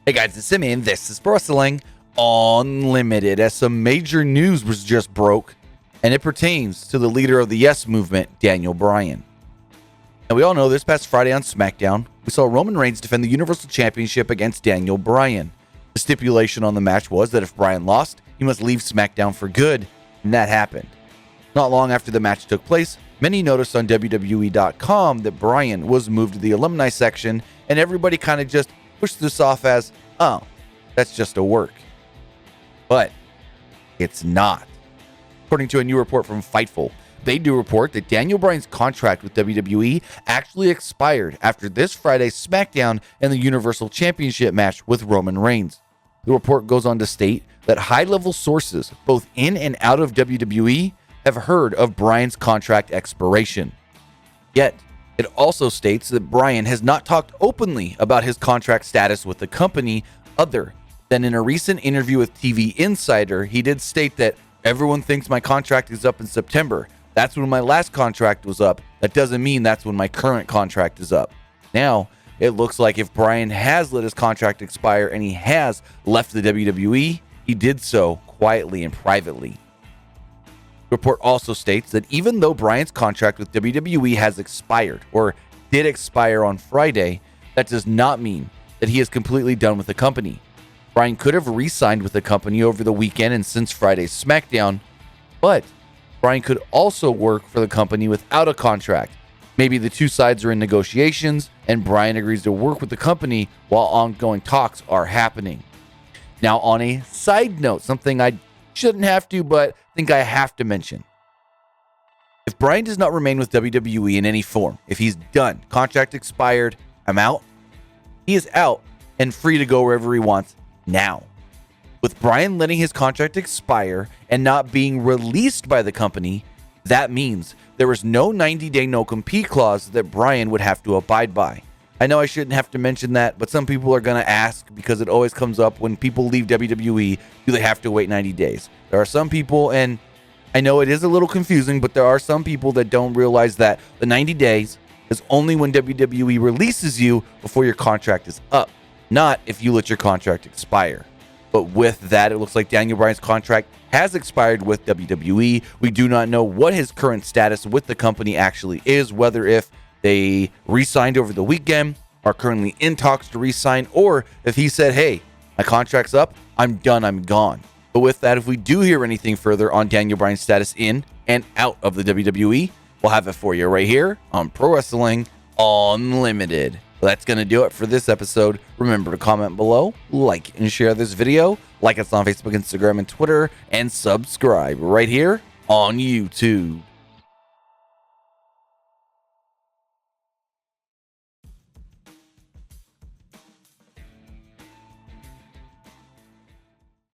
Hey guys, it's Simeon. This is Wrestling Unlimited. As some major news was just broke, and it pertains to the leader of the Yes Movement, Daniel Bryan. Now, we all know this past Friday on Smackdown, we saw Roman Reigns defend the Universal Championship against Daniel Bryan. The stipulation on the match was that if Bryan lost, he must leave SmackDown for good, and that happened. Not long after the match took place, many noticed on WWE.com that Bryan was moved to the alumni section, and everybody kind of just pushed this off as, oh, that's just a work. But it's not. According to a new report from Fightful, they do report that Daniel Bryan's contract with WWE actually expired after this Friday's SmackDown and the Universal Championship match with Roman Reigns. The report goes on to state that high-level sources, both in and out of WWE, have heard of Bryan's contract expiration. Yet, it also states that Bryan has not talked openly about his contract status with the company, other than in a recent interview with TV Insider, he did state that everyone thinks my contract is up in September. That's when my last contract was up. That doesn't mean that's when my current contract is up. Now, it looks like if Bryan has let his contract expire and he has left the WWE, he did so quietly and privately. The report also states that even though Bryan's contract with WWE has expired, or did expire on Friday, that does not mean that he is completely done with the company. Bryan could have re-signed with the company over the weekend and since Friday's SmackDown, but Bryan could also work for the company without a contract. Maybe the two sides are in negotiations and Bryan agrees to work with the company while ongoing talks are happening. Now, on a side note, something I shouldn't have to, but think I have to mention. If Bryan does not remain with WWE in any form, if he's done, contract expired, I'm out, he is out and free to go wherever he wants now. With Bryan letting his contract expire and not being released by the company, that means there is no 90-day no-compete clause that Bryan would have to abide by. I know I shouldn't have to mention that, but some people are going to ask because it always comes up when people leave WWE, do they have to wait 90 days? There are some people, and I know it is a little confusing, but there are some people that don't realize that the 90 days is only when WWE releases you before your contract is up, not if you let your contract expire. But with that, it looks like Daniel Bryan's contract has expired with WWE. We do not know what his current status with the company actually is, whether if they re-signed over the weekend, are currently in talks to re-sign, or if he said, hey, my contract's up, I'm done, I'm gone. But with that, if we do hear anything further on Daniel Bryan's status in and out of the WWE, we'll have it for you right here on Pro Wrestling Unlimited. Well, that's going to do it for this episode. Remember to comment below, like and share this video, like us on Facebook, Instagram, and Twitter, and subscribe right here on YouTube.